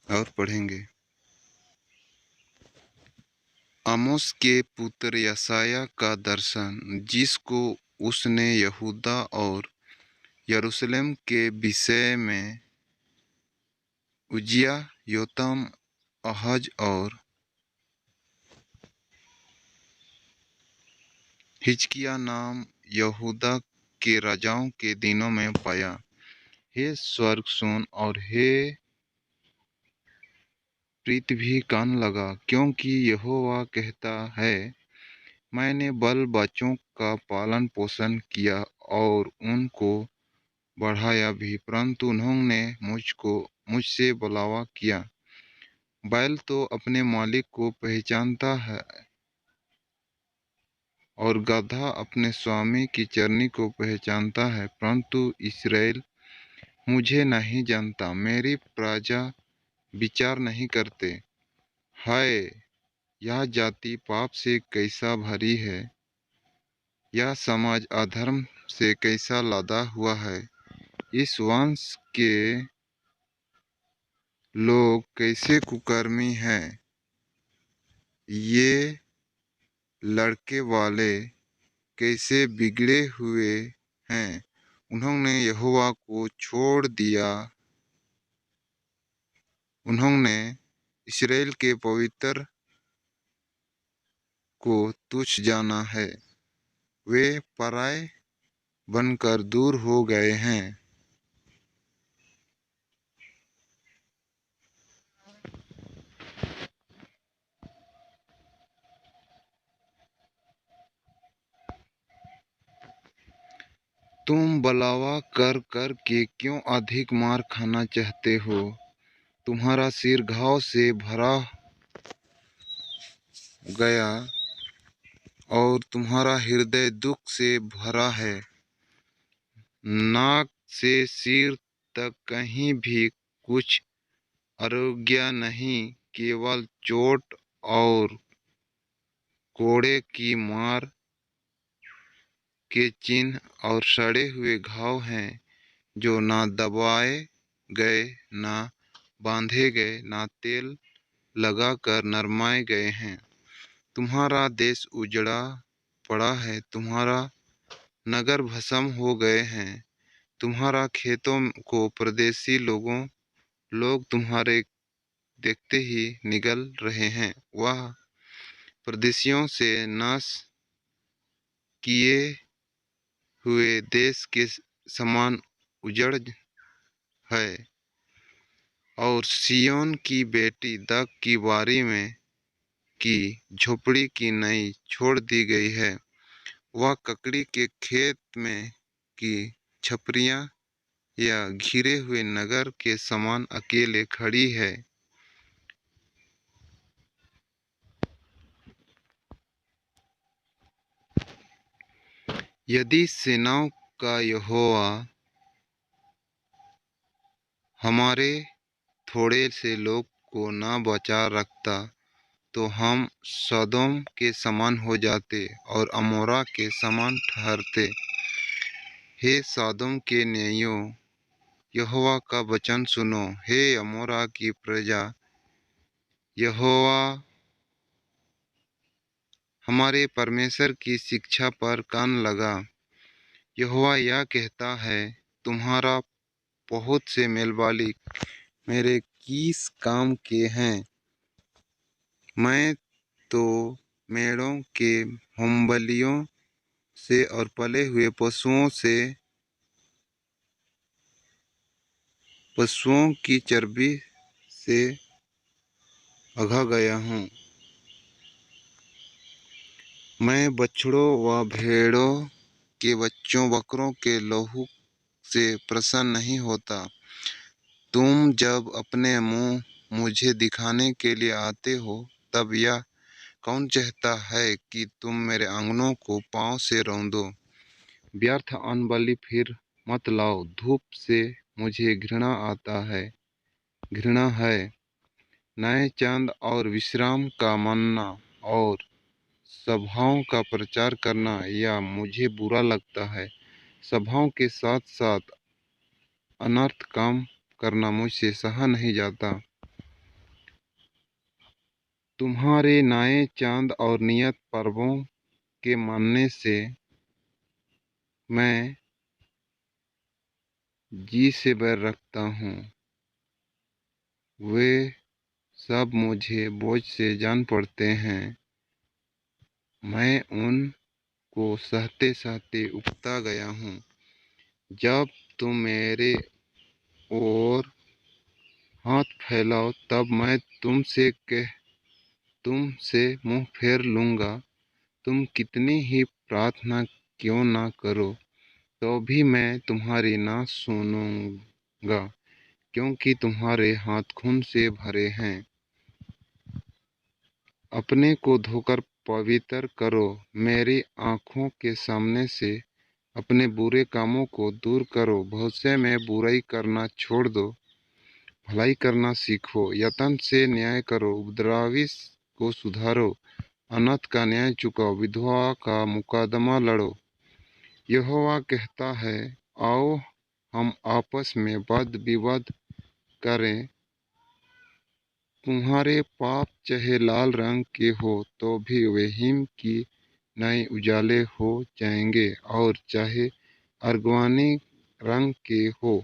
और पढ़ेंगे। आमोस के पुत्र यशायाह का दर्शन, जिसको उसने यहूदा और यरूशलेम के विषय में उज्जियाह, योताम, आहाज और हिजकिय्याह नाम यहूदा के राजाओं के दिनों में पाया। हे स्वर्ग सुन और हे पृथ्वी कान लगा, क्योंकि यहोवा कहता है, मैंने बाल बच्चों का पालन पोषण किया और उनको बढ़ाया भी, परंतु उन्होंने मुझसे बुलावा किया। बैल तो अपने मालिक को पहचानता है और गधा अपने स्वामी की चरनी को पहचानता है, परंतु इस्राएल मुझे नहीं जानता, मेरी प्रजा विचार नहीं करते। हाय, यह जाति पाप से कैसा भरी है, यह समाज अधर्म से कैसा लादा हुआ है। इस वंश के लोग कैसे कुकर्मी हैं, ये लड़के वाले कैसे बिगड़े हुए हैं। उन्होंने यहोवा को छोड़ दिया, उन्होंने इस्राएल के पवित्र को तुच्छ जाना है। वे पराए बनकर दूर हो गए हैं। तुम बलावा कर कर के क्यों अधिक मार खाना चाहते हो? तुम्हारा सिर घाव से भरा गया और तुम्हारा हृदय दुख से भरा है। नाक से सिर तक कहीं भी कुछ आरोग्य नहीं, केवल चोट और कोड़े की मार के चिन्ह और सड़े हुए घाव हैं, जो ना दबाए गए, ना बांधे गए, ना तेल लगाकर नरमाए गए हैं। तुम्हारा देश उजड़ा पड़ा है, तुम्हारा नगर भस्म हो गए हैं। तुम्हारा खेतों को परदेशी लोग तुम्हारे देखते ही निगल रहे हैं। वह परदेशियों से नाश किए हुए देश के समान उजड़ है, और सिय्योन की बेटी दक की बारी में की झोपड़ी की नई छोड़ दी गई है। वह ककड़ी के खेत में की छपरियां या घिरे हुए नगर के समान अकेले खड़ी है। यदि सेनाओं का यहोवा हमारे थोड़े से लोग को न बचा रखता, तो हम सदोम के समान हो जाते और अमोरा के समान ठहरते। हे सदोम के न्यायों, यहोवा का वचन सुनो। हे अमोरा की प्रजा, यहोवा हमारे परमेश्वर की शिक्षा पर कान लगा। यहोवा यह कहता है, तुम्हारा बहुत से मेलवाली मेरे किस काम के हैं? मैं तो मेढ़ों के होमबलियों से और पले हुए पशुओं की चर्बी से अघा गया हूँ। मैं बछड़ों व भेड़ों के बच्चों, बकरों के लहू से प्रसन्न नहीं होता। तुम जब अपने मुंह मुझे दिखाने के लिए आते हो, तब यह कौन चाहता है कि तुम मेरे आंगनों को पांव से रौंदो? व्यर्थ अन्न फिर मत लाओ। धूप से मुझे घृणा है। नए चांद और विश्राम का मानना और सभाओं का प्रचार करना, यह मुझे बुरा लगता है। सभाओं के साथ साथ अनर्थ काम करना मुझसे सहा नहीं जाता। तुम्हारे नए चांद और नियत पर्वों के मानने से मैं जी से बैर रखता हूँ। वे सब मुझे बोझ से जान पड़ते हैं। मैं उनको सहते सहते उकता गया हूँ। जब तुम मेरे ओर हाथ फैलाओ तब मैं तुमसे मुंह फेर लूँगा। तुम कितनी ही प्रार्थना क्यों ना करो तो भी मैं तुम्हारी ना सुनूँगा, क्योंकि तुम्हारे हाथ खून से भरे हैं। अपने को धोकर पवित्र करो। मेरी आँखों के सामने से अपने बुरे कामों को दूर करो। भविष्य में बुराई करना छोड़ दो, भलाई करना सीखो। यत्न से न्याय करो, उपद्रवी को सुधारो, अनाथ का न्याय चुकाओ, विधवा का मुकदमा लड़ो। यहोवा कहता है, आओ हम आपस में वाद विवाद करें। तुम्हारे पाप चाहे लाल रंग के हो तो भी वे हिम की नए उजाले हो जाएंगे, और चाहे अर्गवानी रंग के हो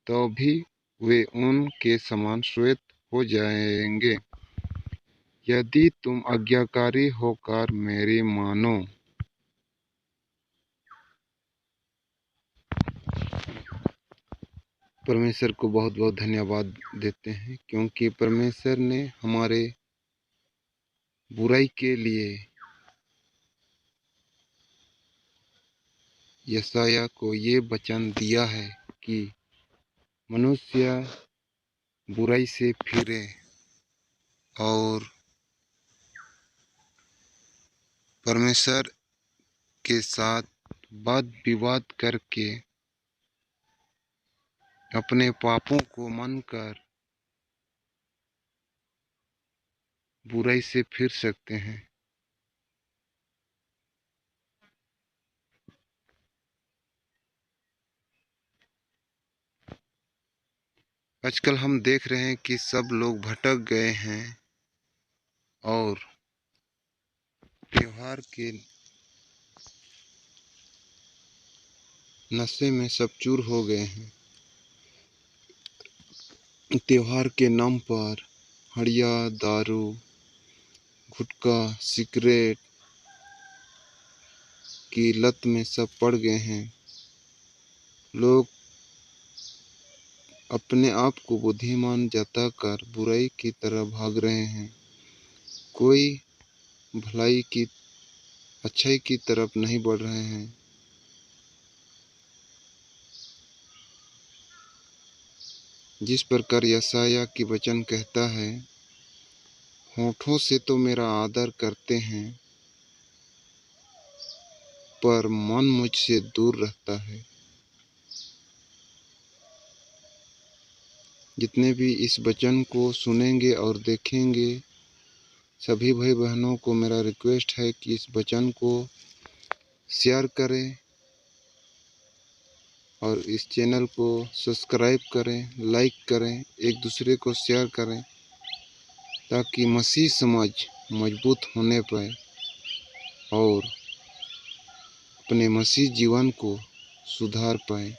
तो भी वे ऊन के समान श्वेत हो जाएंगे। यदि तुम आज्ञाकारी होकर मेरी मानो। परमेश्वर को बहुत बहुत धन्यवाद देते हैं, क्योंकि परमेश्वर ने हमारे बुराई के लिए यशायाह को ये वचन दिया है कि मनुष्य बुराई से फिरे और परमेश्वर के साथ वाद विवाद करके अपने पापों को मानकर बुराई से फिर सकते हैं। आजकल हम देख रहे हैं कि सब लोग भटक गए हैं और त्योहार के नशे में सब चूर हो गए हैं। त्योहार के नाम पर हड़िया, दारू, गुटखा, सिगरेट की लत में सब पड़ गए हैं। लोग अपने आप को बुद्धिमान जताकर बुराई की तरफ भाग रहे हैं। कोई भलाई की अच्छाई की तरफ नहीं बढ़ रहे हैं। जिस प्रकार यशायाह की वचन कहता है, होठों से तो मेरा आदर करते हैं पर मन मुझसे दूर रहता है। जितने भी इस वचन को सुनेंगे और देखेंगे, सभी भाई बहनों को मेरा रिक्वेस्ट है कि इस वचन को शेयर करें और इस चैनल को सब्सक्राइब करें, लाइक करें, एक दूसरे को शेयर करें, ताकि मसीह समाज मजबूत होने पाए और अपने मसीह जीवन को सुधार पाए।